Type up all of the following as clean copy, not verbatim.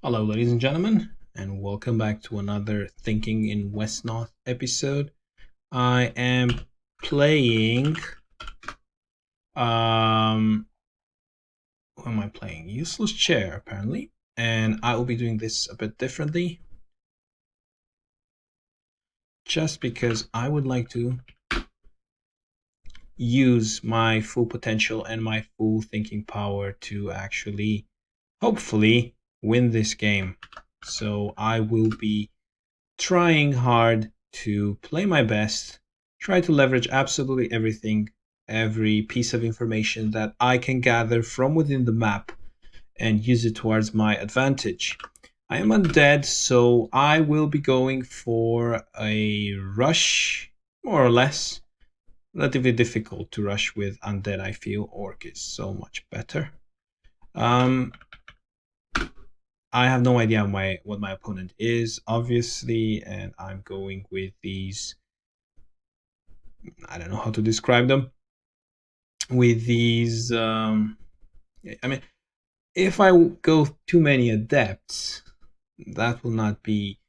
Hello, ladies and gentlemen, and welcome back to another Thinking in Wesnoth episode. I am playing. Who am I playing? Useless Chair, apparently, and I will be doing this a bit differently, just because I would like to use my full potential and my full thinking power to actually, hopefully, win this game. So I will be trying hard to play my best, try to leverage absolutely everything, every piece of information that I can gather from within the map and use it towards my advantage. I am undead, so I will be going for a rush, more or less. Relatively difficult to rush with undead, I feel. Orc is so much better. Um, I have no idea what my opponent is, obviously, and I'm going with these. I don't know how to describe them. With these, I mean, if I go too many adepts, that will not be.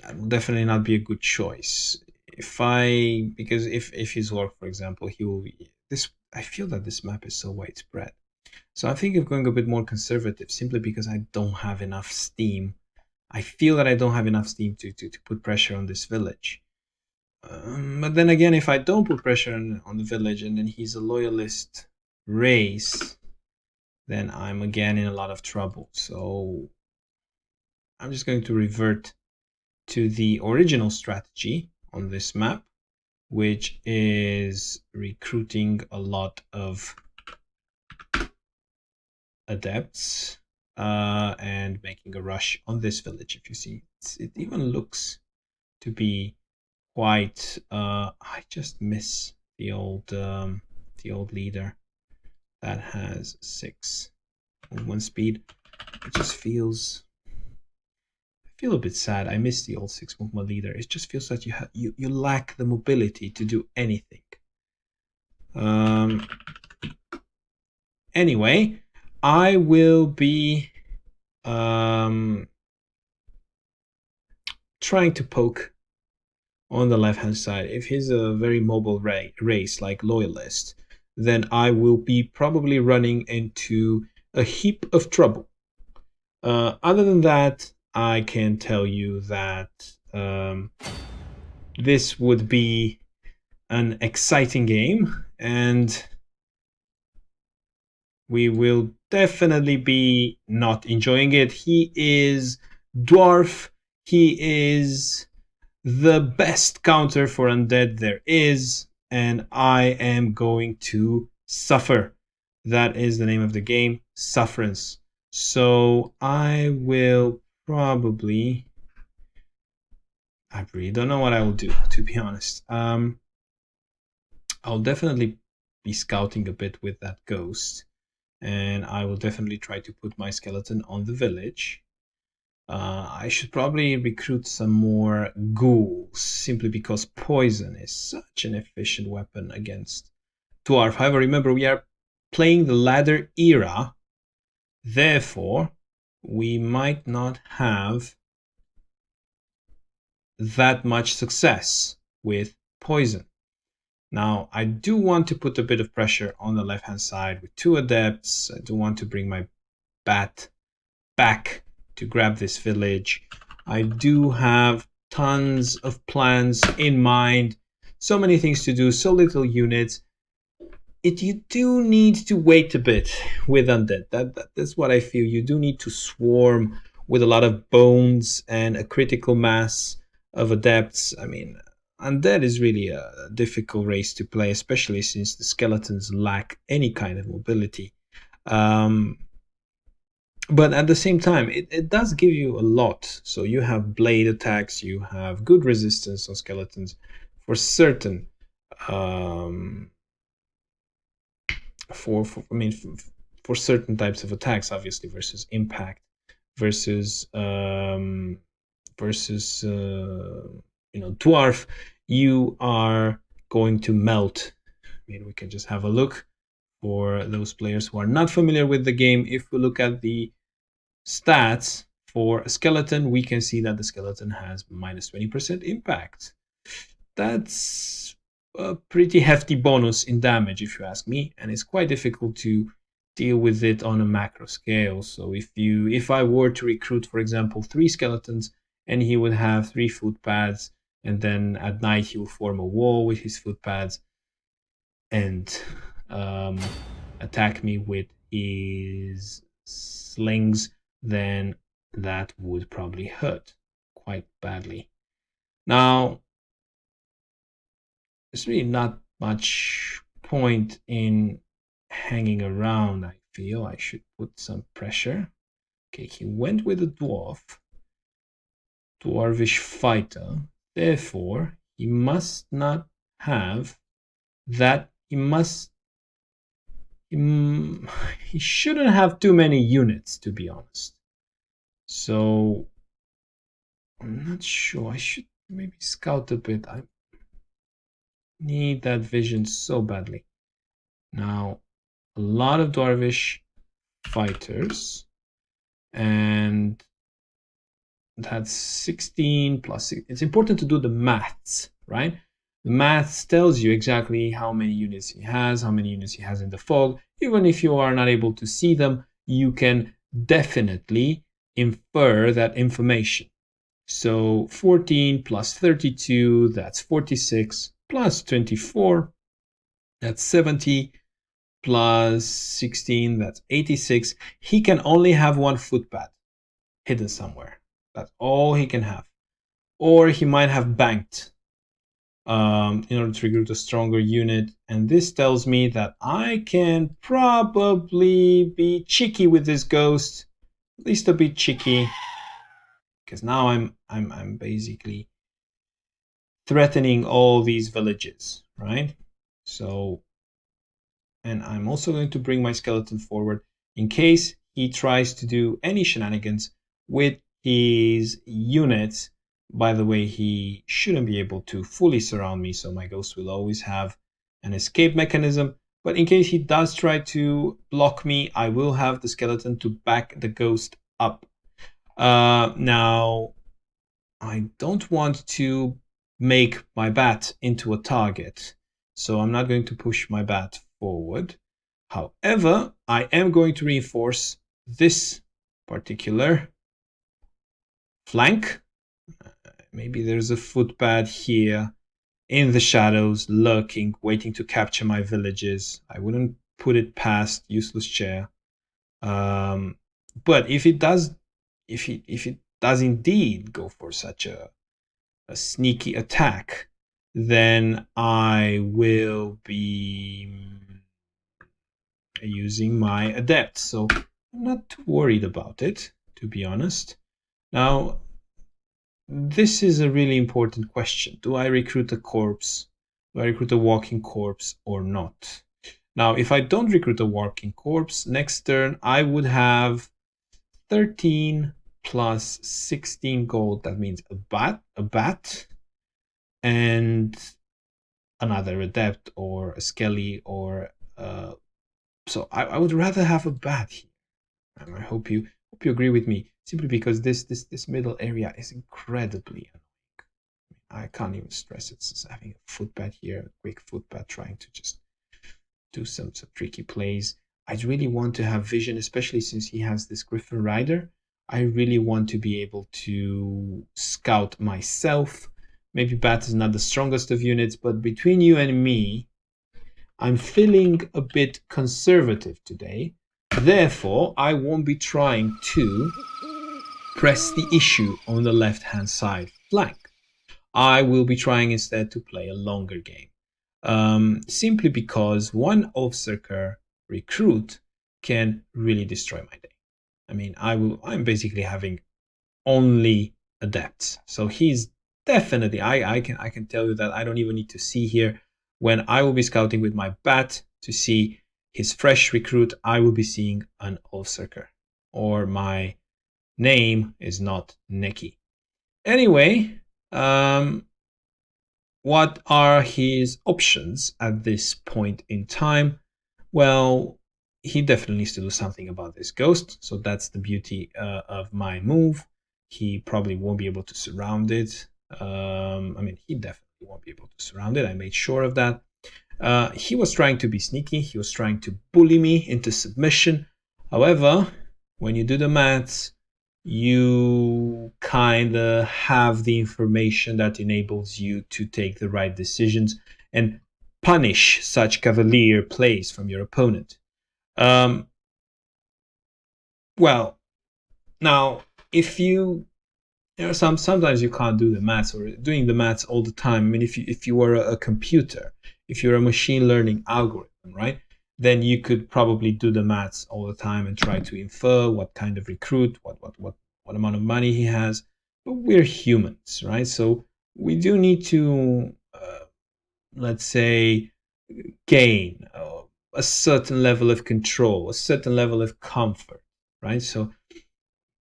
That will definitely not be a good choice. Because if he's orc, for example, he will be this. I feel that this map is so widespread. So I'm thinking of going a bit more conservative, simply because I don't have enough steam. I feel that I don't have enough steam to put pressure on this village. But then again, if I don't put pressure on the village and then he's a loyalist race, then I'm again in a lot of trouble. So I'm just going to revert to the original strategy on this map, which is recruiting a lot of adepts and making a rush on this village. If you see, it even looks to be quite. I just miss the old leader that has 6 movement speed. It just feels. I feel a bit sad. I miss the old 6 movement leader. It just feels that you lack the mobility to do anything. Um. Anyway, I will be trying to poke on the left hand side. If he's a very mobile race like loyalist, then I will be probably running into a heap of trouble. Other than that, I can tell you that this would be an exciting game, and we will definitely be not enjoying it. He is dwarf. He is the best counter for undead there is, and I am going to suffer. That is the name of the game, sufferance. So I will probably. I really don't know what I will do, to be honest. I'll definitely be scouting a bit with that ghost, and I will definitely try to put my skeleton on the village. I should probably recruit some more ghouls, simply because poison is such an efficient weapon against dwarf. However, remember, we are playing the ladder era, therefore, we might not have that much success with poison. Now, I do want to put a bit of pressure on the left hand side with 2 adepts. I do want to bring my bat back to grab this village. I do have tons of plans in mind, so many things to do, so little units. You do need to wait a bit with undead. That's what I feel. You do need to swarm with a lot of bones and a critical mass of adepts. I mean, undead is really a difficult race to play, especially since the skeletons lack any kind of mobility. But at the same time, it does give you a lot. So you have blade attacks, you have good resistance on skeletons for certain. For certain types of attacks, obviously, versus impact, versus dwarf, you are going to melt. I mean, we can just have a look for those players who are not familiar with the game. If we look at the stats for a skeleton, we can see that the skeleton has minus 20% impact. That's a pretty hefty bonus in damage, if you ask me, and it's quite difficult to deal with it on a macro scale. So if I were to recruit, for example, 3 skeletons, and he would have 3 footpads, and then at night he will form a wall with his footpads and attack me with his slings, then that would probably hurt quite badly. Now, there's really not much point in hanging around, I feel. I should put some pressure. Okay, he went with a dwarvish fighter. Therefore, he must not have that. He shouldn't have too many units, to be honest. So I'm not sure. I should maybe scout a bit. I need that vision so badly. Now, a lot of dwarvish fighters, and that's 16 plus 6. It's important to do the maths, right? The maths tells you exactly how many units he has, how many units he has in the fog. Even if you are not able to see them, you can definitely infer that information. So 14 plus 32, that's 46, plus 24, that's 70, plus 16, that's 86. He can only have 1 footpad hidden somewhere. That's all he can have. Or he might have banked in order to recruit a stronger unit. And this tells me that I can probably be cheeky with this ghost, at least a bit cheeky, because now I'm basically threatening all these villages, right? So, and I'm also going to bring my skeleton forward in case he tries to do any shenanigans with his units. By the way, he shouldn't be able to fully surround me, so my ghost will always have an escape mechanism. But in case he does try to block me, I will have the skeleton to back the ghost up. Now, I don't want to make my bat into a target, so I'm not going to push my bat forward. However, I am going to reinforce this particular flank. Maybe there's a footpad here in the shadows, lurking, waiting to capture my villages. I wouldn't put it past Useless Chair. But if it does indeed go for such a sneaky attack, then I will be using my adept. So I'm not too worried about it, to be honest. Now, this is a really important question. Do I recruit a corpse? Do I recruit a walking corpse or not? Now, if I don't recruit a walking corpse, next turn I would have 13 plus 16 gold. That means a bat, and another adept or a skelly or so I would rather have a bat here. And I hope you agree with me. Simply because this middle area is incredibly annoying. I can't even stress it. Just having a footpad here, a quick footpad, trying to just do some tricky plays. I really want to have vision, especially since he has this Griffin Rider. I really want to be able to scout myself. Maybe bat is not the strongest of units, but between you and me, I'm feeling a bit conservative today. Therefore, I won't be trying to press the issue on the left-hand side flank. I will be trying instead to play a longer game. Simply because one Oathsirker recruit can really destroy my day. I mean, I'm basically having only adepts. So he's definitely, I can tell you that I don't even need to see here. When I will be scouting with my bat to see his fresh recruit, I will be seeing an Oathsirker, or my name is not Neki. Anyway, what are his options at this point in time? Well, he definitely needs to do something about this ghost. So that's the beauty of my move. He probably won't be able to surround it. I mean, he definitely won't be able to surround it. I made sure of that. He was trying to be sneaky. He was trying to bully me into submission. However, when you do the maths, you kind of have the information that enables you to take the right decisions and punish such cavalier plays from your opponent. Um, well, now if you sometimes you can't do the maths or doing the maths all the time. I mean, if you were a computer, if you're a machine learning algorithm, right, then you could probably do the maths all the time and try to infer what kind of recruit, what amount of money he has. But we're humans, right? So we do need to, let's say, gain a certain level of control, a certain level of comfort, right? So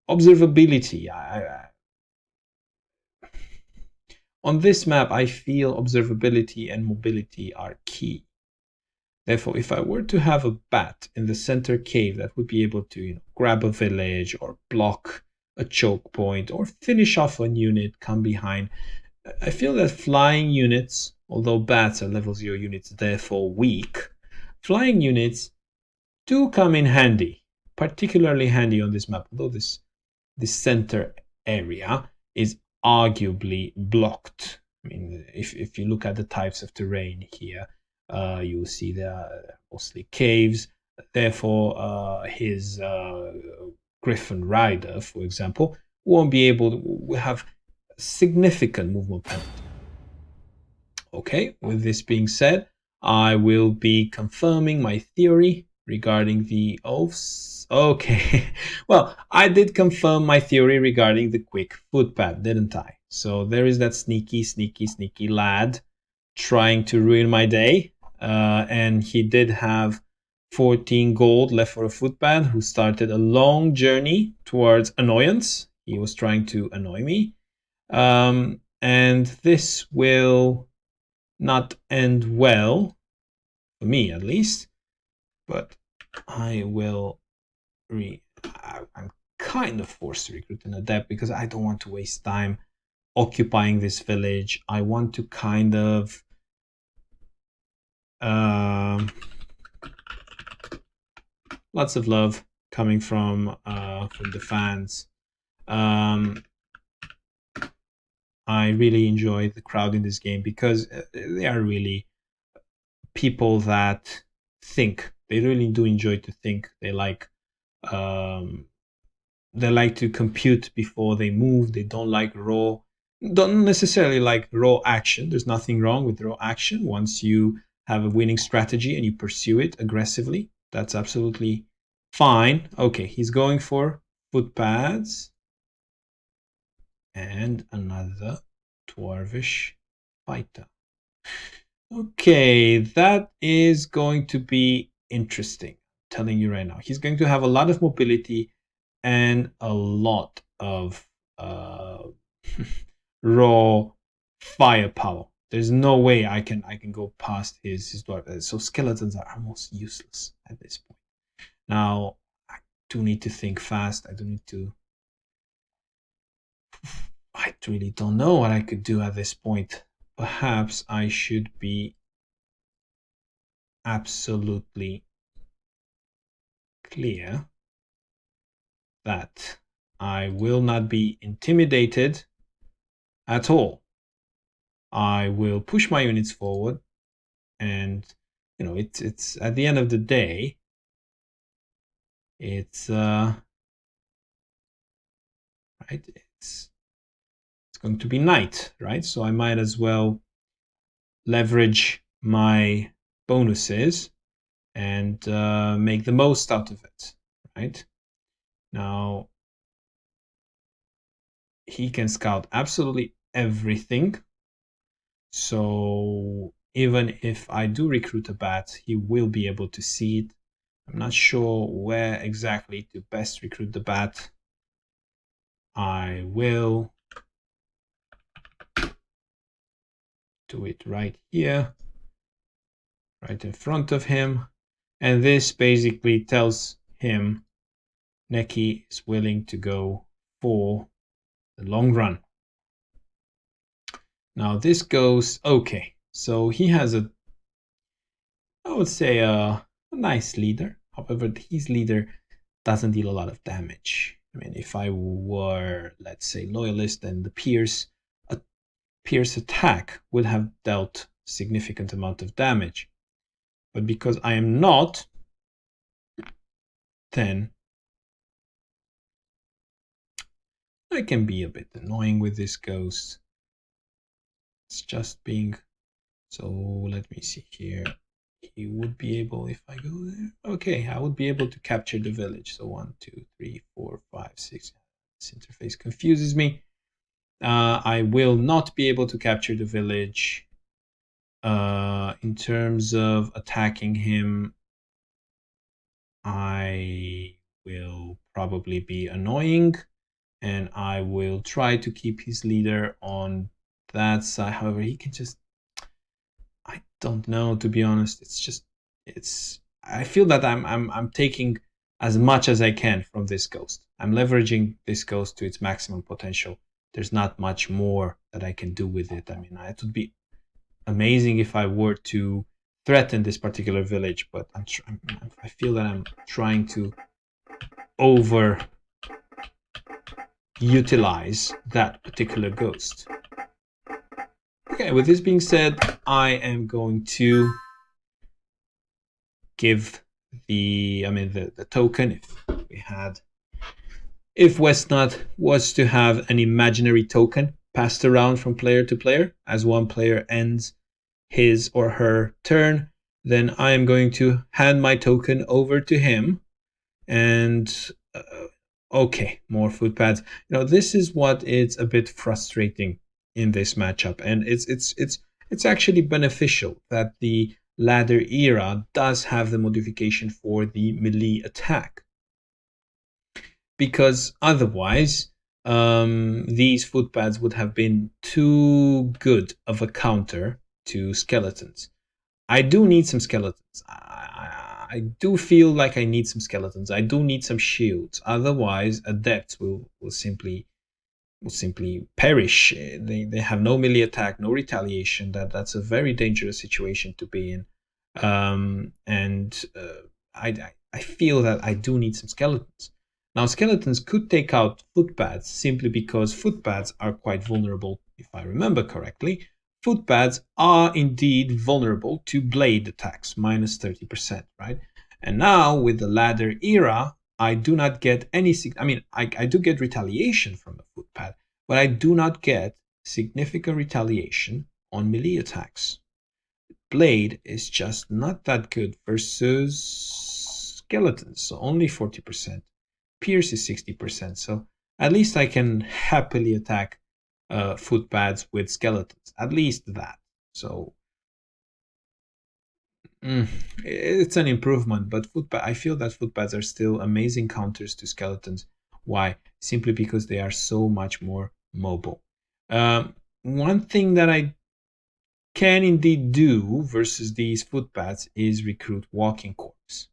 observability. On this map, I feel observability and mobility are key. Therefore, if I were to have a bat in the center cave that would be able to grab a village or block a choke point or finish off a unit, come behind, I feel that flying units, although bats are level 0 units, therefore weak, flying units do come in handy, particularly handy on this map, although this center area is arguably blocked. I mean, if you look at the types of terrain here, you will see there are mostly caves. Therefore, his Griffin Rider, for example, won't be able to have significant movement penalty. Okay, with this being said, I will be confirming my theory regarding the oaths. Okay, well, I did confirm my theory regarding the quick footpad, didn't I? So there is that sneaky lad trying to ruin my day. And he did have 14 gold left for a footpad who started a long journey towards annoyance. He was trying to annoy me. And this will not end well, for me at least, but I will I'm kind of forced to recruit an adept because I don't want to waste time occupying this village. I want to kind of lots of love coming from the fans. I really enjoy the crowd in this game because they are really people that think. They really do enjoy to think. They like to compute before they move. They don't necessarily like raw action. There's nothing wrong with raw action once you have a winning strategy and you pursue it aggressively. That's absolutely fine. Okay, he's going for footpads and another dwarvish fighter. Okay, that is going to be interesting. I'm telling you right now, he's going to have a lot of mobility and a lot of raw firepower. There's no way I can go past his dwarf. So skeletons are almost useless at this point. Now I do need to think fast. I really don't know what I could do at this point. Perhaps I should be absolutely clear that I will not be intimidated at all. I will push my units forward, and it's at the end of the day, it's right. It's going to be night, right? So I might as well leverage my bonuses and make the most out of it, right? Now, he can scout absolutely everything. So even if I do recruit a bat, he will be able to see it. I'm not sure where exactly to best recruit the bat. I will do it right here, right in front of him. And this basically tells him Neki is willing to go for the long run. Now this goes okay. So he has I would say a nice leader. However, his leader doesn't deal a lot of damage. I mean, if I were, let's say, loyalist, then the Pierce attack would have dealt significant amount of damage. But because I am not, then I can be a bit annoying with this ghost. It's just being... So let me see here. He would be able, if I go there. Okay, I would be able to capture the village. So 1, 2, 3, 4, 5, 6. This interface confuses me. I will not be able to capture the village. In terms of attacking him, I will probably be annoying, and I will try to keep his leader on that side. However, he can just... I don't know, to be honest. I feel that I'm taking as much as I can from this ghost. I'm leveraging this ghost to its maximum potential. There's not much more that I can do with it. I mean, it would be amazing if I were to threaten this particular village, but I feel that I'm trying to over utilize that particular ghost. Okay, with this being said, I am going to give the token. If Wesnoth was to have an imaginary token passed around from player to player as one player ends his or her turn, then I am going to hand my token over to him. And okay, more footpads. This is what is a bit frustrating in this matchup, and it's actually beneficial that the ladder era does have the modification for the melee attack, because otherwise these footpads would have been too good of a counter to skeletons. I do need some skeletons. I do feel like I need some skeletons. I do need some shields. Otherwise, adepts will simply perish. They have no melee attack, no retaliation. That's a very dangerous situation to be in. I feel that I do need some skeletons. Now, skeletons could take out footpads simply because footpads are quite vulnerable, if I remember correctly. Footpads are indeed vulnerable to blade attacks, minus 30%, right? And now with the ladder era, I do not get any... I do get retaliation from a footpad, but I do not get significant retaliation on melee attacks. Blade is just not that good versus skeletons, so only 40%. Pierce is 60%, so at least I can happily attack footpads with skeletons, at least that. So it's an improvement, but I feel that footpads are still amazing counters to skeletons. Why? Simply because they are so much more mobile. One thing that I can indeed do versus these footpads is recruit walking corpse.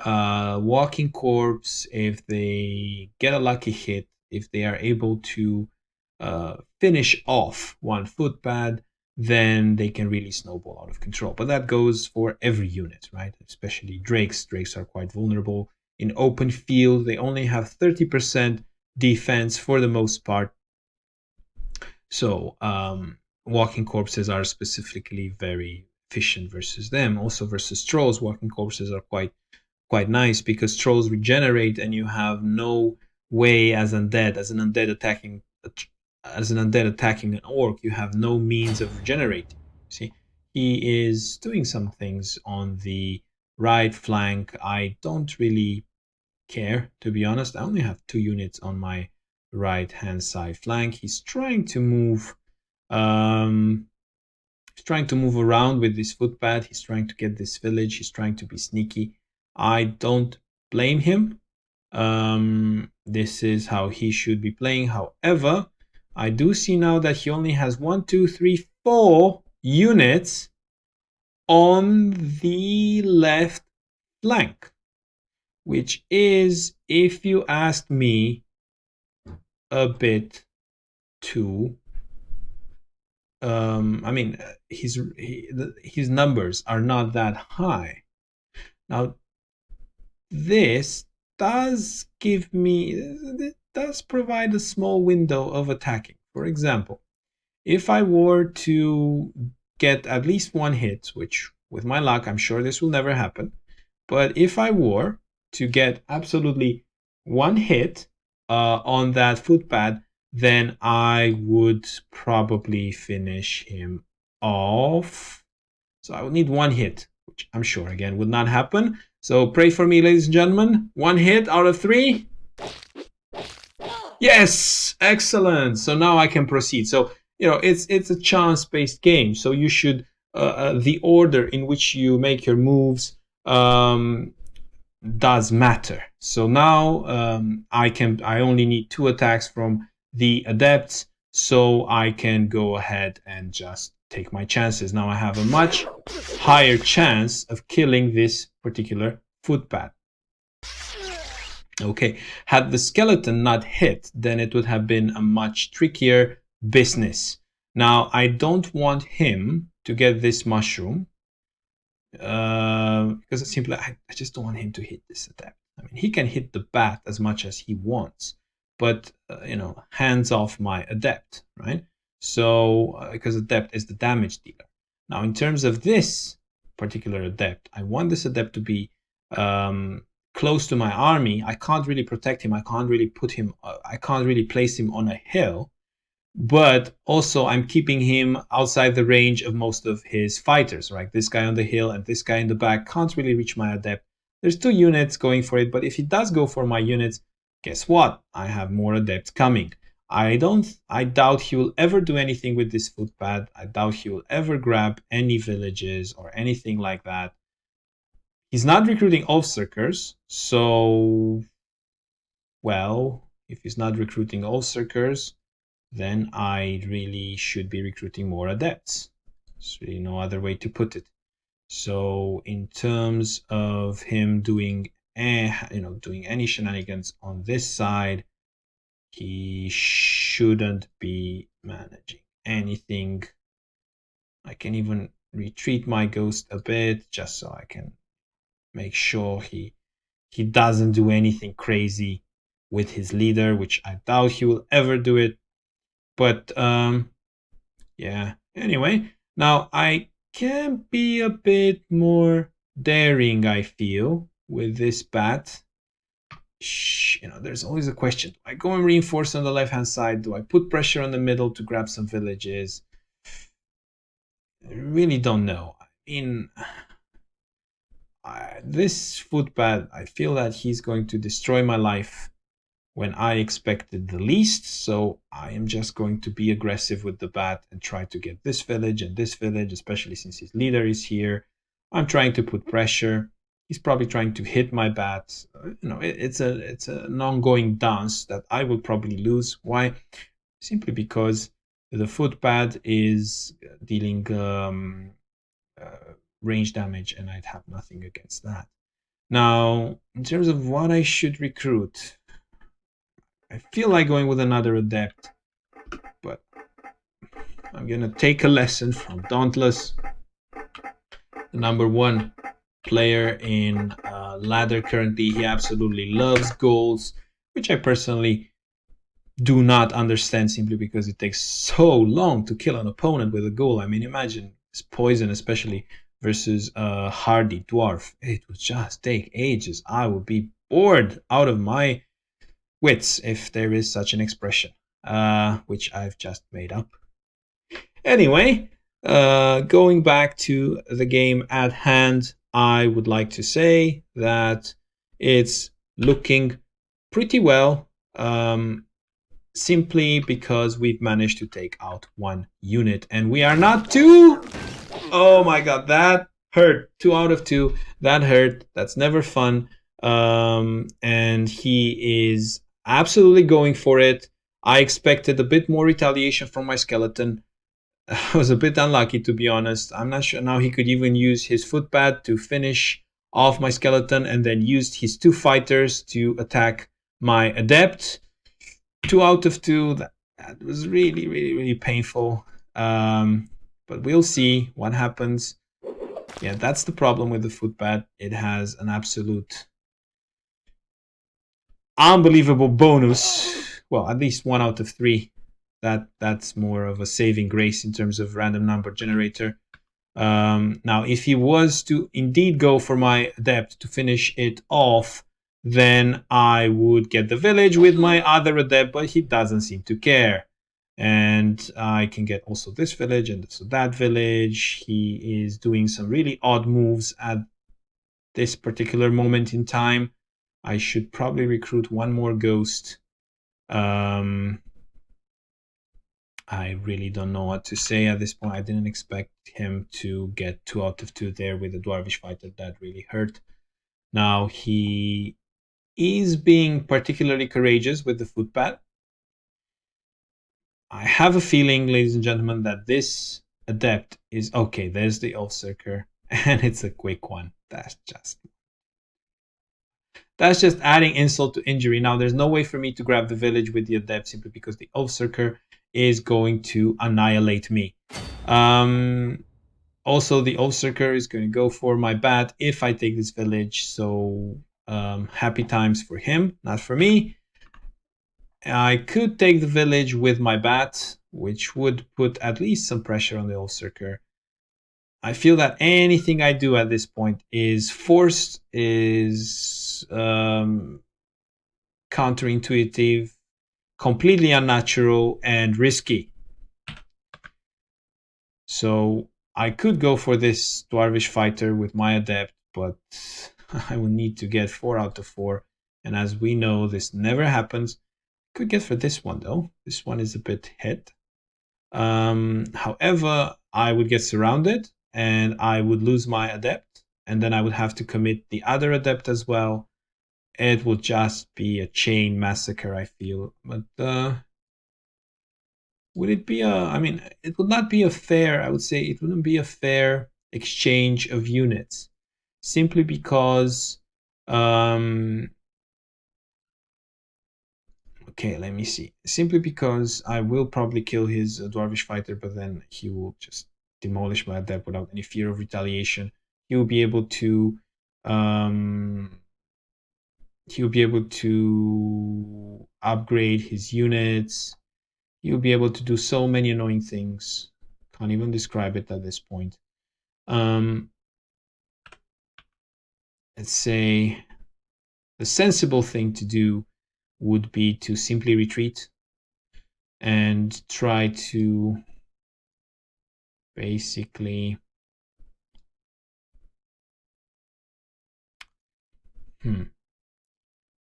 Walking corpse, if they get a lucky hit, if they are able to finish off one footpad, then they can really snowball out of control. But that goes for every unit, right? Especially drakes. Drakes are quite vulnerable. In open field, they only have 30% defense for the most part. So walking corpses are specifically very efficient versus them. Also versus trolls, walking corpses are quite nice because trolls regenerate and you have no way as an undead attacking an orc, you have no means of regenerating. See, he is doing some things on the right flank. I don't really care, to be honest. I only have 2 units on my right hand side flank. He's trying to move around with this footpad. He's trying to get this village. He's trying to be sneaky. I don't blame him. This is how he should be playing. However, I do see now that he only has 1, 2, 3, 4 units on the left flank, which is, if you ask me, a bit too. I mean, his numbers are not that high. Now, this does give me, it does provide a small window of attacking. For example, if I were to get at least one hit, which with my luck, I'm sure this will never happen, but if I were to get absolutely one hit on that footpad, then I would probably finish him off. So I would need one hit, which I'm sure, again, would not happen. So pray for me, ladies and gentlemen. One hit out of 3. Yes, excellent. So now I can proceed. So, it's a chance-based game. So you should, the order in which you make your moves does matter. So now I only need 2 attacks from the adepts, so I can go ahead and just take my chances. Now I have a much higher chance of killing this particular footpad. Okay, had the skeleton not hit, then it would have been a much trickier business. Now I don't want him to get this mushroom, because it's simply I just don't want him to hit this adept. I mean, he can hit the bat as much as he wants, but hands off my adept, right? So because adept is the damage dealer. Now, in terms of this particular adept, I want this adept to be close to my army. I can't really protect him. I can't really I can't really place him on a hill. But also I'm keeping him outside the range of most of his fighters, right? This guy on the hill and this guy in the back can't really reach my adept. There's 2 units going for it, but if he does go for my units, guess what? I have more adepts coming. I doubt he will ever do anything with this footpad. I doubt he will ever grab any villages or anything like that. He's not recruiting Oathseekers, so, well, if he's not recruiting Oathseekers, then I really should be recruiting more adepts. There's really no other way to put it. So in terms of him doing any shenanigans on this side, he shouldn't be managing anything. I can even retreat my ghost a bit just so I can make sure he doesn't do anything crazy with his leader, which I doubt he will ever do it. But yeah, anyway, now I can be a bit more daring, I feel, with this bat. There's always a question. Do I go and reinforce on the left-hand side? Do I put pressure on the middle to grab some villages? I really don't know. I mean, this footpad, I feel that he's going to destroy my life when I expected the least, so I am just going to be aggressive with the bat and try to get this village and this village, especially since his leader is here. I'm trying to put pressure. He's probably trying to hit my bat. It's an ongoing dance that I will probably lose. Why? Simply because the footpad is dealing range damage, and I'd have nothing against that. Now, in terms of what I should recruit, I feel like going with another adept, but I'm gonna take a lesson from Dauntless, the number 1 player in ladder currently. He absolutely loves goals, which I personally do not understand, simply because it takes so long to kill an opponent with a goal. I mean, imagine this poison, especially versus a hardy dwarf. It would just take ages. I would be bored out of my wits, if there is such an expression, which I've just made up. Anyway, going back to the game at hand, I would like to say that it's looking pretty well, simply because we've managed to take out 1 unit, and we are not 2. Oh my god, that hurt. 2 out of 2. That hurt. That's never fun. And he is absolutely going for it. I expected a bit more retaliation from my skeleton. I was a bit unlucky, to be honest. I'm not sure now he could even use his footpad to finish of my skeleton and then used his 2 fighters to attack my adept. 2 out of 2. That was really, really, really painful. But we'll see what happens. Yeah, that's the problem with the footpad. It has an absolute unbelievable bonus. Well, at least 1 out of 3. That's more of a saving grace in terms of random number generator. Now, if he was to indeed go for my adept to finish it off, then I would get the village with my other adept, but he doesn't seem to care. And I can get also this village and also that village. He is doing some really odd moves at this particular moment in time. I should probably recruit 1 more ghost. I really don't know what to say at this point. I didn't expect him to get 2 out of 2 there with a Dwarvish fighter. That really hurt. Now he is being particularly courageous with the footpad. I have a feeling, ladies and gentlemen, that this adept is okay. There's the Ulfsirker, and it's a quick one. That's just adding insult to injury. Now, there's no way for me to grab the village with the adept simply because the Ulfsirker is going to annihilate me. Also, the Ulfsirker is going to go for my bat if I take this village. So happy times for him, not for me. I could take the village with my bat, which would put at least some pressure on the Ulfsirker. I feel that anything I do at this point is forced, is counterintuitive, completely unnatural, and risky. So I could go for this Dwarvish fighter with my adept, but I will need to get 4 out of 4. And as we know, this never happens. Could get for this one though. This one is a bit hit. However, I would get surrounded and I would lose my adept, and then I would have to commit the other adept as well. It would just be a chain massacre, I feel. But would it be I mean, it would not be a fair, I would say it wouldn't be a fair exchange of units. Simply because okay, let me see. Simply because I will probably kill his Dwarvish fighter, but then he will just demolish my adept without any fear of retaliation. He will be able to upgrade his units. He'll be able to do so many annoying things. Can't even describe it at this point. Let's say the sensible thing to do would be to simply retreat and try to basically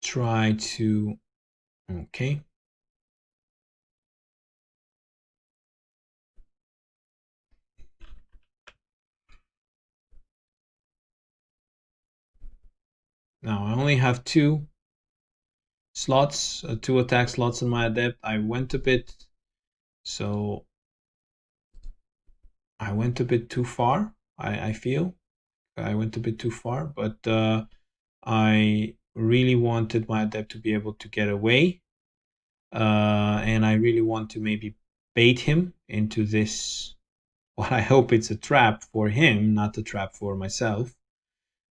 try to okay. Now I only have 2 slots, 2 attack slots in my adept. I went a bit too far. I feel I went a bit too far, but I really wanted my adept to be able to get away, and I really want to maybe bait him into this. Well, I hope it's a trap for him, not a trap for myself.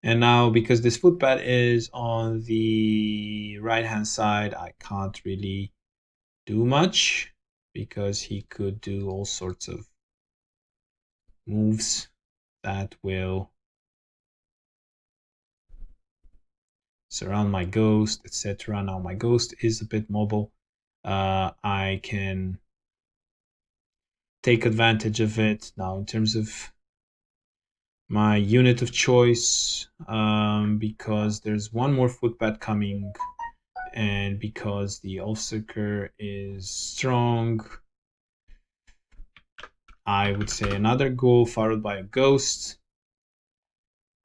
And now, because this footpad is on the right-hand side, I can't really do much because he could do all sorts of moves that will surround my ghost, etc. Now my ghost is a bit mobile. I can take advantage of it. Now, in terms of my unit of choice, because there's 1 more footpad coming, and because the Ulfsirker is strong, I would say another ghoul followed by a ghost.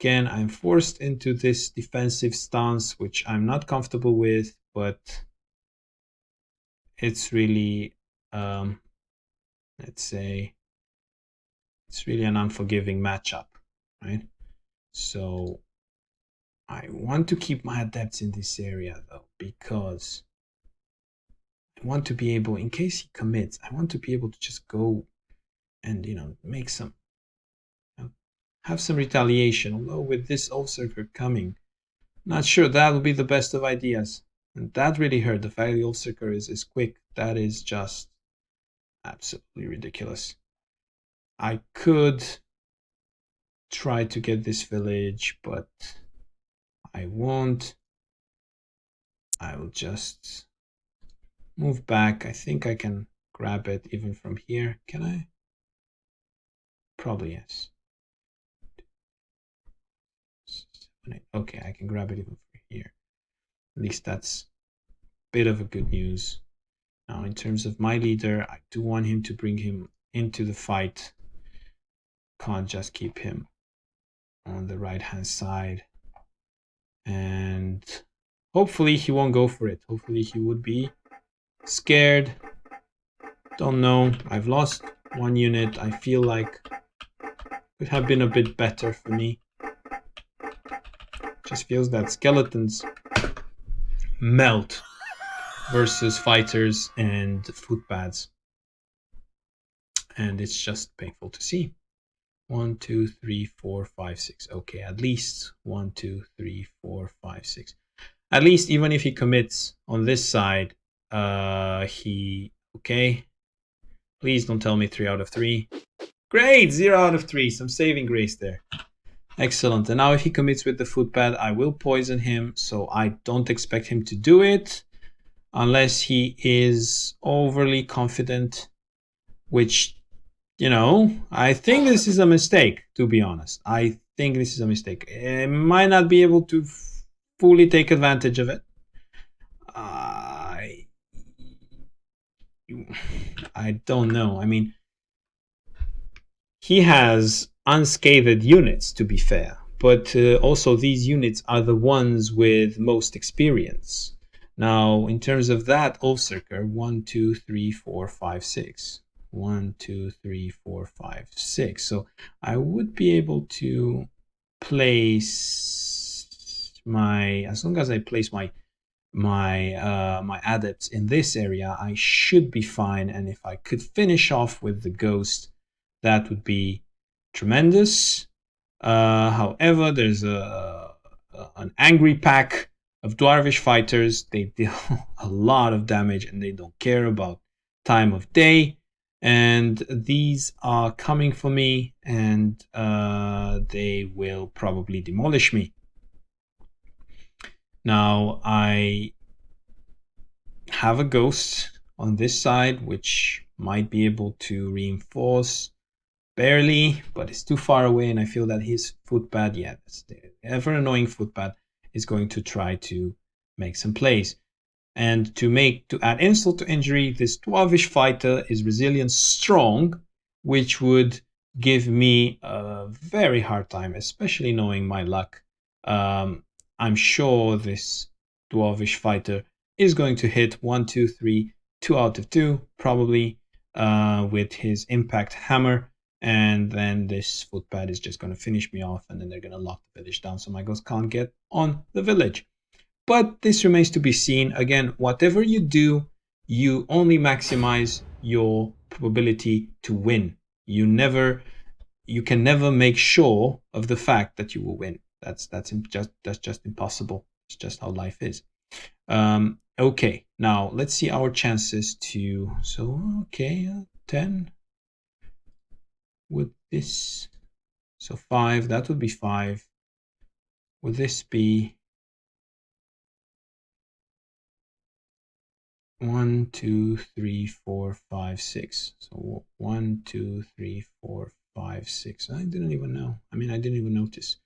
Again, I'm forced into this defensive stance, which I'm not comfortable with, but it's really, let's say, it's really an unforgiving matchup, right? So I want to keep my adepts in this area though, because I want to be able, in case he commits, I want to be able to just go and, make some, have some retaliation. Although with this Ulcerker coming, not sure that will be the best of ideas. And that really hurt. The fact the Ulcerker is quick, that is just absolutely ridiculous. I could try to get this village, but I won't. I will just move back. I think I can grab it even from here. Can I? Probably yes. Okay, I can grab it even from here. At least that's a bit of a good news. Now, in terms of my leader, I do want him to bring him into the fight. Can't just keep him on the right-hand side. And hopefully he won't go for it. Hopefully he would be scared. Don't know. I've lost one unit. I feel like it would have been a bit better for me. Just feels that skeletons melt versus fighters and footpads. And it's just painful to see. 1, 2, 3, 4, 5, 6. Okay, at least 1, 2, 3, 4, 5, 6. At least even if he commits on this side, okay. Please don't tell me 3 out of 3. Great, 0 out of 3. Some saving grace there. Excellent. And now if he commits with the footpad, I will poison him. So I don't expect him to do it unless he is overly confident, which, I think this is a mistake, to be honest. I think this is a mistake. I might not be able to fully take advantage of it. I don't know. I mean, he has unscathed units, to be fair, but also these units are the ones with most experience. Now, in terms of that Ulcerker, 1, 2, 3, 4, 5, 6. 1, 2, 3, 4, 5, 6. So I would be able to place as long as I place my adepts in this area, I should be fine. And if I could finish off with the ghost, that would be tremendous. However, there's an angry pack of Dwarvish fighters. They deal a lot of damage and they don't care about time of day. And these are coming for me, and they will probably demolish me. Now, I have a ghost on this side, which might be able to reinforce barely, but it's too far away, and I feel that his footpad, the ever annoying footpad, is going to try to make some plays. And to add insult to injury, this Dwarvish fighter is resilient strong, which would give me a very hard time, especially knowing my luck. I'm sure this Dwarvish fighter is going to hit 1, 2, 3, 2 out of 2, probably, with his impact hammer. And then this footpad is just going to finish me off, and then they're going to lock the village down so my ghost can't get on the village. But this remains to be seen. Again, whatever you do, you only maximize your probability to win. You can never make sure of the fact that you will win. That's just impossible. It's just how life is. Okay, now let's see our chances to. So okay, 10. Would this? So 5. That would be 5. Would this be? 1, 2, 3, 4, 5, 6. So 1, 2, 3, 4, 5, 6. I didn't even know. I didn't even notice.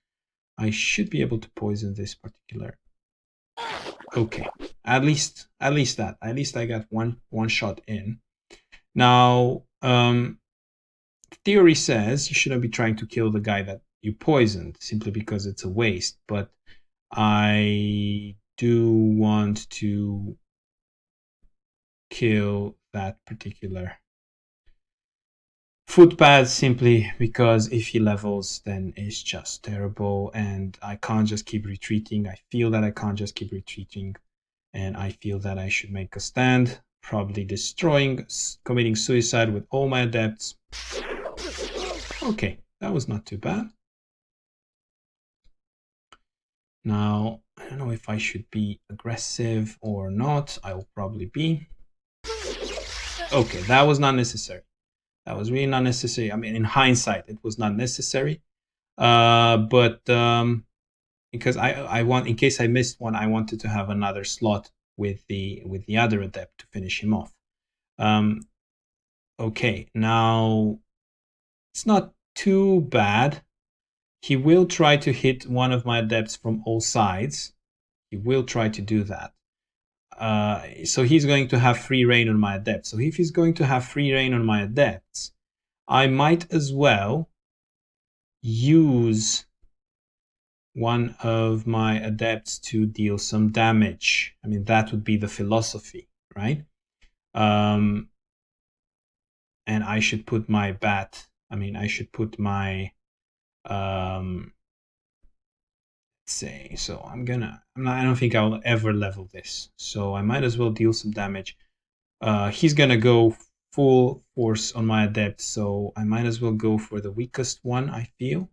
I should be able to poison this particular. Okay, at least that. At least I got one shot in. Now, theory says you shouldn't be trying to kill the guy that you poisoned simply because it's a waste. But I do want to kill that particular footpad simply because if he levels, then it's just terrible, and I can't just keep retreating. I feel that I can't just keep retreating, and I feel that I should make a stand, probably committing suicide with all my adepts. Okay, that was not too bad. Now, I don't know if I should be aggressive or not. I will probably be. Okay, that was not necessary. That was really not necessary. I mean, in hindsight, it was not necessary. But because I want, in case I missed one, I wanted to have another slot with the other adept to finish him off. Okay, now it's not too bad. He will try to hit one of my adepts from all sides. He will try to do that. So he's going to have free reign on my adepts. So if he's going to have free reign on my adepts, I might as well use one of my adepts to deal some damage. I mean, that would be the philosophy, right? And I should put my I should put my say. So I don't think I'll ever level this. So I might as well deal some damage. He's gonna go full force on my adept, so I might as well go for the weakest one, I feel.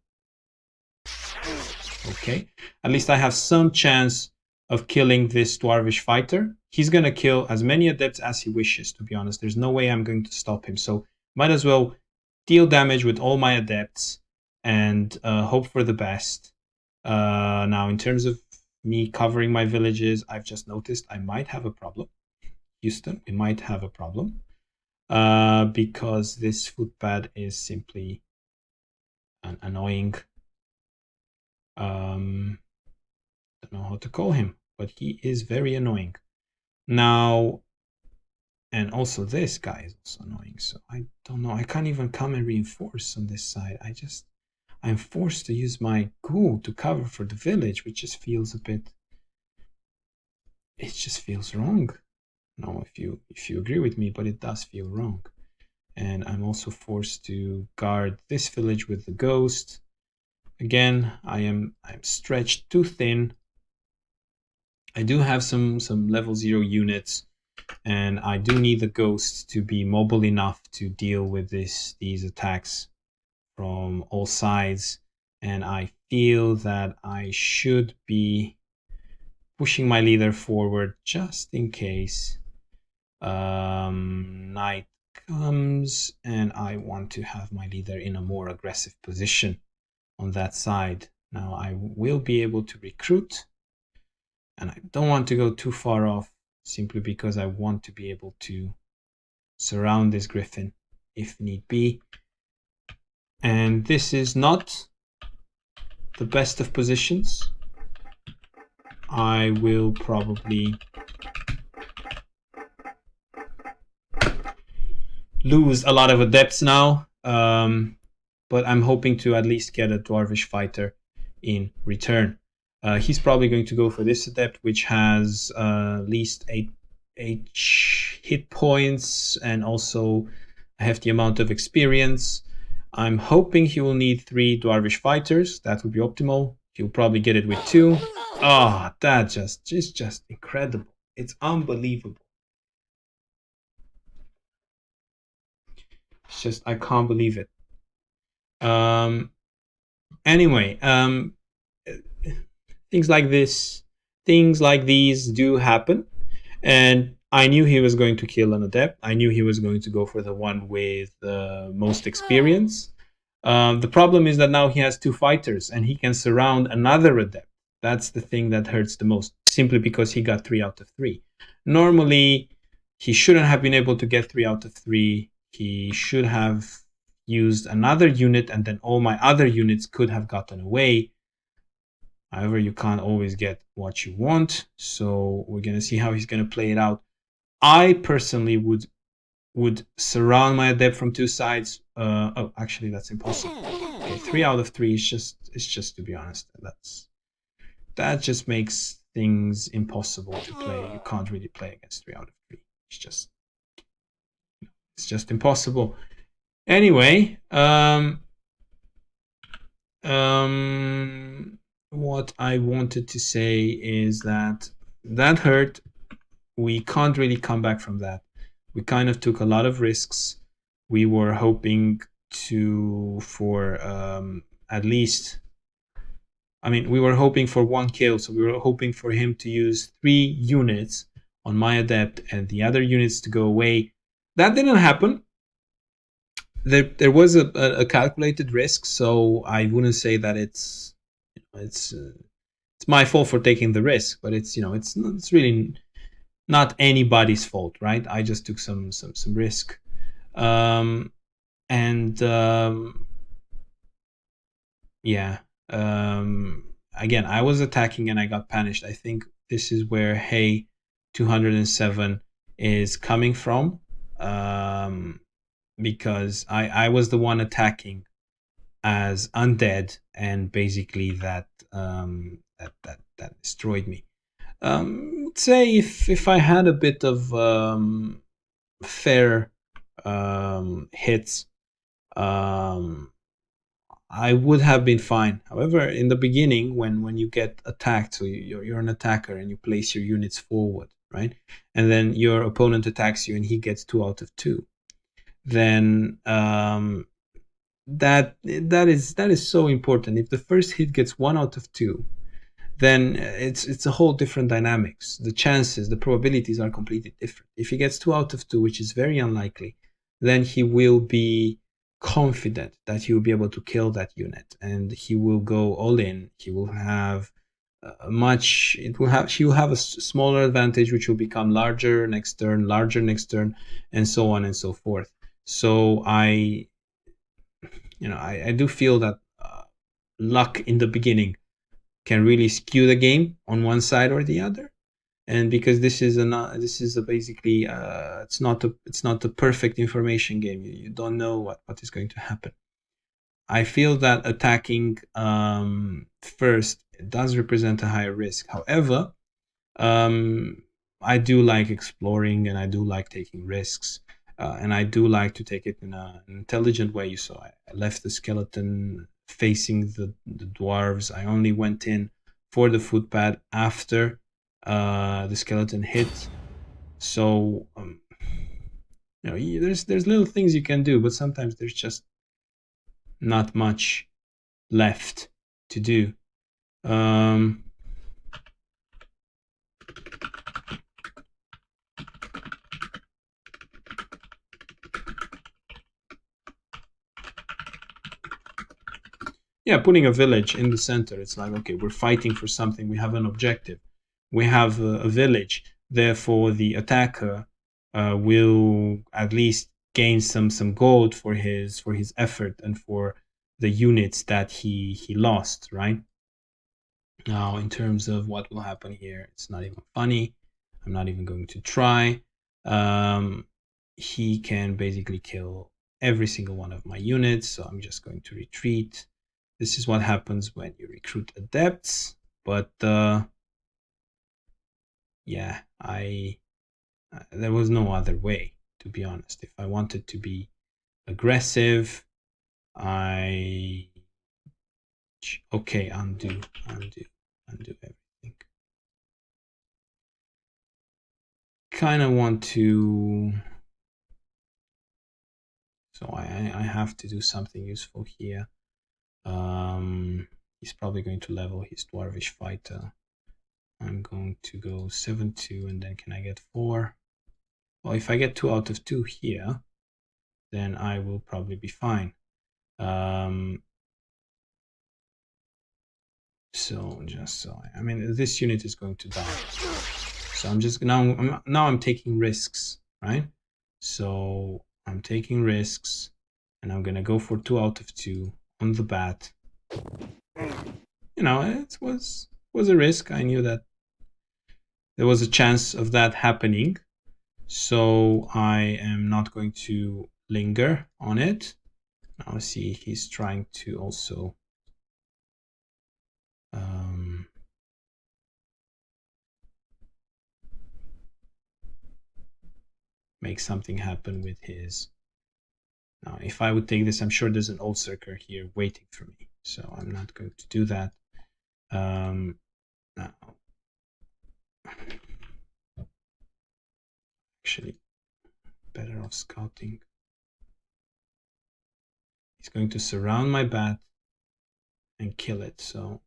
Okay, at least I have some chance of killing this dwarvish fighter. He's gonna kill as many adepts as he wishes, to be honest. There's no way I'm going to stop him, so might as well deal damage with all my adepts and hope for the best. Now, in terms of me covering my villages, I've just noticed I might have a problem. Houston, we might have a problem because this footpad is simply an annoying. Don't know how to call him, but he is very annoying. Now, and also this guy is also annoying. So I don't know. I can't even come and reinforce on this side. I'm forced to use my ghoul to cover for the village, which just feels a bit. It just feels wrong. No, if you agree with me, but it does feel wrong. And I'm also forced to guard this village with the ghost. Again, I'm stretched too thin. I do have some level 0 units, and I do need the ghost to be mobile enough to deal with these attacks from all sides. And I feel that I should be pushing my leader forward just in case night comes and I want to have my leader in a more aggressive position on that side. Now I will be able to recruit, and I don't want to go too far off simply because I want to be able to surround this griffin if need be. And this is not the best of positions. I will probably lose a lot of adepts now, but I'm hoping to at least get a dwarvish fighter in return. He's probably going to go for this adept, which has at least 8 hit points and also a hefty amount of experience. I'm hoping he will need 3 dwarvish fighters. That would be optimal. He'll probably get it with 2. Ah, that is just incredible. It's unbelievable. It's just, I can't believe it. Anyway, things like these do happen, and I knew he was going to kill an adept. I knew he was going to go for the one with the most experience. The problem is that now he has 2 fighters, and he can surround another adept. That's the thing that hurts the most, simply because he got 3 out of 3. Normally, he shouldn't have been able to get 3 out of 3. He should have used another unit, and then all my other units could have gotten away. However, you can't always get what you want, so we're going to see how he's going to play it out. I personally would surround my adept from 2 sides. Oh, actually, that's impossible. Okay, 3 out of 3 is just to be honest, that just makes things impossible to play. You can't really play against 3 out of 3. It's just impossible. Anyway, what I wanted to say is that that hurt. We can't really come back from that. We kind of took a lot of risks. We were hoping for at least. I mean, we were hoping for 1 kill, so we were hoping for him to use 3 units on my adept and the other units to go away. That didn't happen. There was a calculated risk, so I wouldn't say that it's it's my fault for taking the risk, but it's really not anybody's fault, right? I just took some risk, and yeah. Again, I was attacking and I got punished. I think this is where Hey 207 is coming from, because I was the one attacking as undead, and basically that destroyed me. Say if I had a bit of fair hits, I would have been fine. However, in the beginning, when you get attacked, so you're an attacker and you place your units forward, right? And then your opponent attacks you and he gets 2 out of 2. Then that is so important. If the first hit gets 1 out of 2, then it's a whole different dynamics. The chances, the probabilities are completely different. If he gets 2 out of 2, which is very unlikely, then he will be confident that he will be able to kill that unit, and he will go all in. He will have he will have a smaller advantage, which will become larger next turn, and so on and so forth. So I do feel that luck in the beginning can really skew the game on one side or the other. And because this is basically it's not a perfect information game. You don't know what is going to happen. I feel that attacking first does represent a higher risk. However, I do like exploring and I do like taking risks. And I do like to take it in an intelligent way. So I left the skeleton facing the dwarves. I only went in for the footpad after the skeleton hit. So there's little things you can do, but sometimes there's just not much left to do. Yeah, putting a village in the center, it's like, okay, we're fighting for something. We have an objective. We have a village. Therefore, the attacker will at least gain some gold for his effort and for the units that he lost, right? Now, in terms of what will happen here, it's not even funny. I'm not even going to try. He can basically kill every single one of my units, so I'm just going to retreat. This is what happens when you recruit adepts, but yeah, there was no other way, to be honest. If I wanted to be aggressive, okay, undo everything. Kind of want to, so I have to do something useful here. He's probably going to level his dwarvish fighter. I'm going to go 7-2, and then can I get 4? Well, if I get 2 out of 2 here, then I will probably be fine. So I mean, this unit is going to die. So I'm just now I'm taking risks, right? So I'm taking risks, and I'm gonna go for 2 out of 2 on the bat. It was a risk. I knew that there was a chance of that happening, so I am not going to linger on it. Now see, he's trying to also make something happen with his Now, if I would take this, I'm sure there's an old circle here waiting for me. So I'm not going to do that. Now, actually, better off scouting. He's going to surround my bat and kill it. So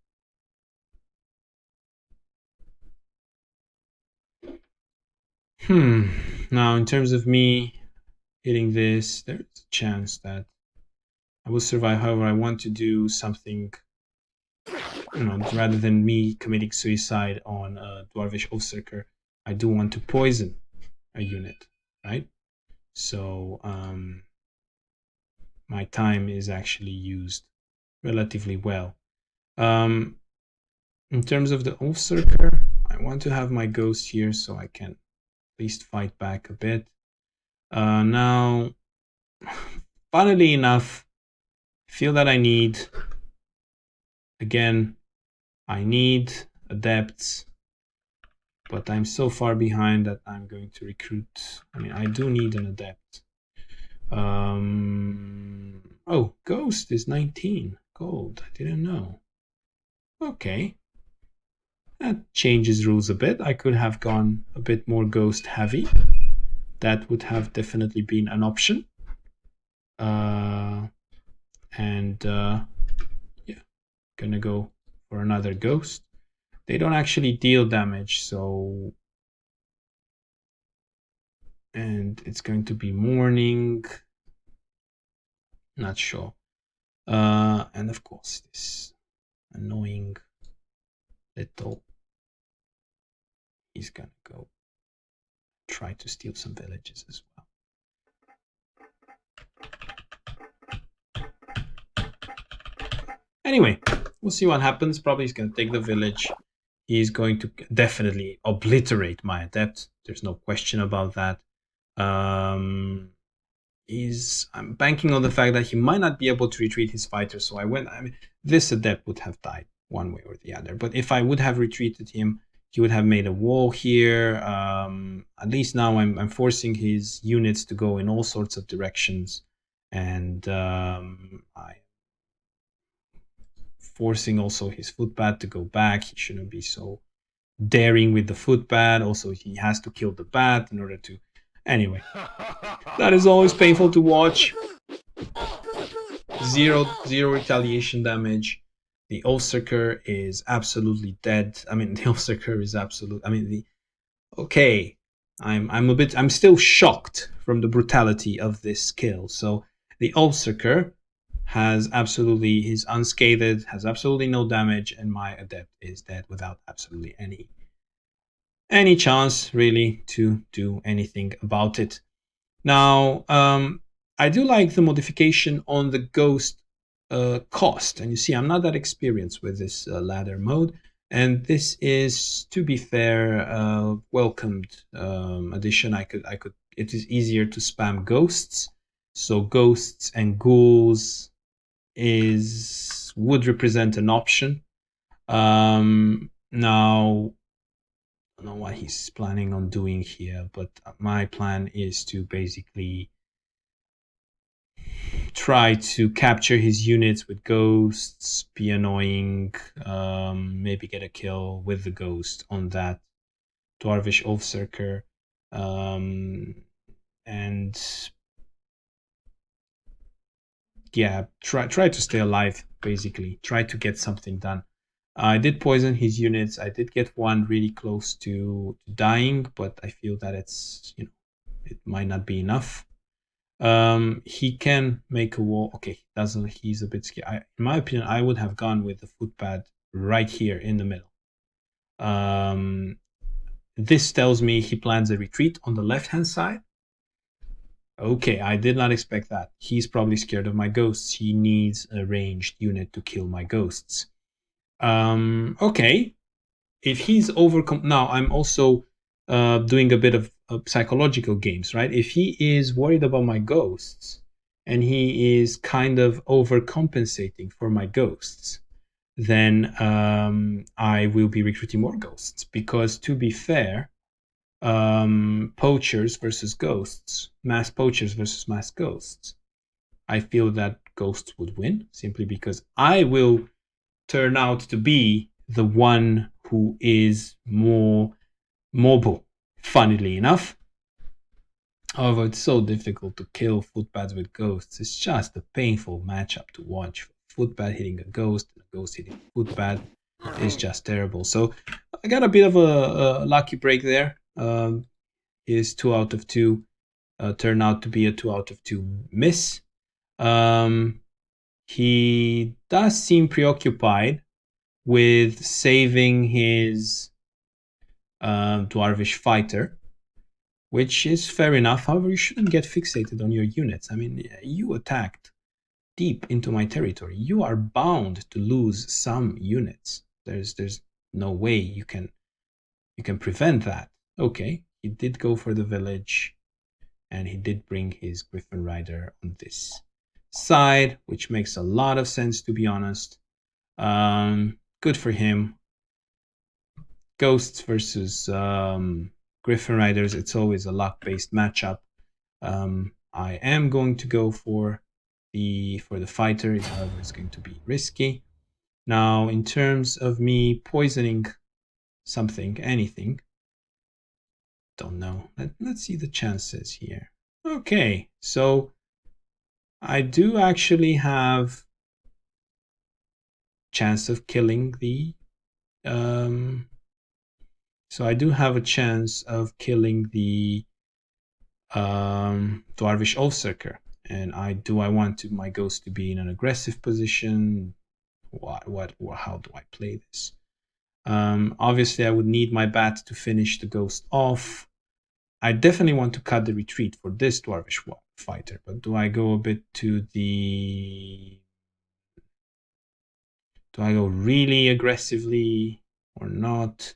now in terms of me hitting this, there's a chance that I will survive. However, I want to do something, rather than me committing suicide on a Dwarvish Oathsirker, I do want to poison a unit, right? So my time is actually used relatively well. In terms of the Oathsirker, I want to have my ghost here so I can at least fight back a bit. Now, funnily enough, I feel that I need adepts, but I'm so far behind that I'm going to recruit. I do need an adept. Oh, ghost is 19 gold. I didn't know. Okay. That changes rules a bit. I could have gone a bit more ghost heavy. That would have definitely been an option. Yeah, gonna go for another ghost. They don't actually deal damage, so... And it's going to be morning. Not sure. And of course, this annoying little... He's gonna go try to steal some villages as well. Anyway, we'll see what happens. Probably he's going to take the village. He's going to definitely obliterate my adept. There's no question about that. I'm banking on the fact that he might not be able to retreat his fighter. So this adept would have died one way or the other. But if I would have retreated him, he would have made a wall here. At least now I'm forcing his units to go in all sorts of directions. And I forcing also his footpad to go back. He shouldn't be so daring with the footpad. Also, he has to kill the bat in order to... Anyway, that is always painful to watch. Zero retaliation damage. The Oathsirker is absolutely dead. The Oathsirker is absolute... Okay, I'm still shocked from the brutality of this kill. So the Oathsirker he's unscathed, has absolutely no damage, and my adept is dead without absolutely any chance really to do anything about it. Now, I do like the modification on the ghost cost, and you see I'm not that experienced with this ladder mode, and this is, to be fair, welcomed addition. It is easier to spam ghosts, so ghosts and ghouls would represent an option. Now, I don't know what he's planning on doing here, but my plan is to basically try to capture his units with ghosts, be annoying, maybe get a kill with the ghost on that Dwarvish Oathsirker, and yeah, try to stay alive, basically. Try to get something done. I did poison his units. I did get one really close to dying, but I feel that it might not be enough. He can make a wall. Okay, he doesn't. He's a bit scared. In my opinion, I would have gone with the footpad right here in the middle. This tells me he plans a retreat on the left-hand side. Okay, I did not expect that. He's probably scared of my ghosts. He needs a ranged unit to kill my ghosts. Okay. If he's overcome... Now, I'm also doing a bit of psychological games, right? If he is worried about my ghosts, and he is kind of overcompensating for my ghosts, then I will be recruiting more ghosts. Because, to be fair... poachers versus ghosts, mass poachers versus mass ghosts. I feel that Ghosts would win, simply because I will turn out to be the one who is more mobile, funnily enough. However, it's so difficult to kill footpads with ghosts. It's just a painful matchup to watch. Footpad hitting a ghost, and a ghost hitting a footpad is just terrible. So I got a bit of a lucky break there. His 2 out of 2 turned out to be a 2 out of 2 miss. He does seem preoccupied with saving his Dwarvish fighter, which is fair enough. However, you shouldn't get fixated on your units. I mean, you attacked deep into my territory. You are bound to lose some units. There's no way you can prevent that. Okay, he did go for the village, and he did bring his Griffin Rider on this side, which makes a lot of sense, to be honest. Good for him. Ghosts versus Griffin Riders, it's always a luck-based matchup. I am going to go for the fighter, however it's going to be risky. Now, in terms of me poisoning something, anything, don't know. Let's see the chances here. Okay, so I do actually have chance of killing the so I do have a chance of killing the Dwarvish Oathsirker. And I want my ghost to be in an aggressive position. How do I play this? Obviously I would need my bat to finish the ghost off. I definitely want to cut the retreat for this Dwarvish fighter, but do I go a bit to the... Do I go really aggressively or not?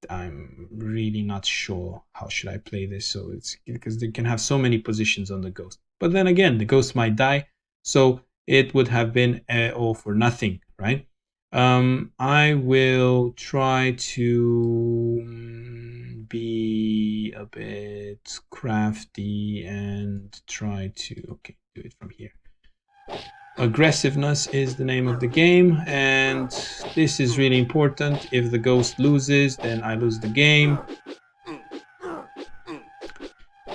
I'm really not sure how should I play this. So it's because they can have so many positions on the ghost. But then again, the ghost might die, so it would have been all for nothing, right? I will try to be a bit crafty and try to do it from here. Aggressiveness is the name of the game, and this is really important. If the ghost loses, then I lose the game.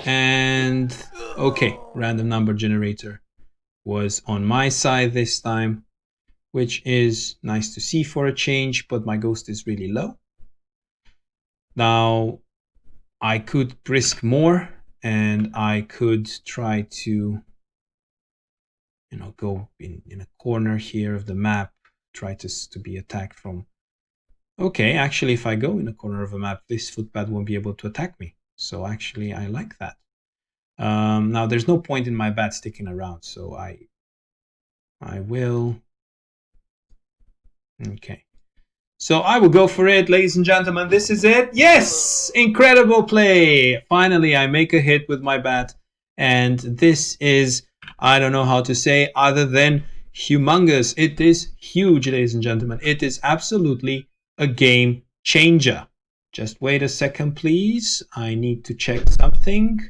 And okay, random number generator was on my side this time, which is nice to see for a change, but my ghost is really low. Now, I could risk more, and I could try to go in a corner here of the map, try to be attacked from... Okay, actually, if I go in a corner of a map, this footpad won't be able to attack me. So actually, I like that. Now, there's no point in my bat sticking around, so I will... Okay. So I will go for it, ladies and gentlemen. This is it. Yes! Incredible play! Finally, I make a hit with my bat. And this is... I don't know how to say other than humongous. It is huge, ladies and gentlemen. It is absolutely a game changer. Just wait a second, please. I need to check something.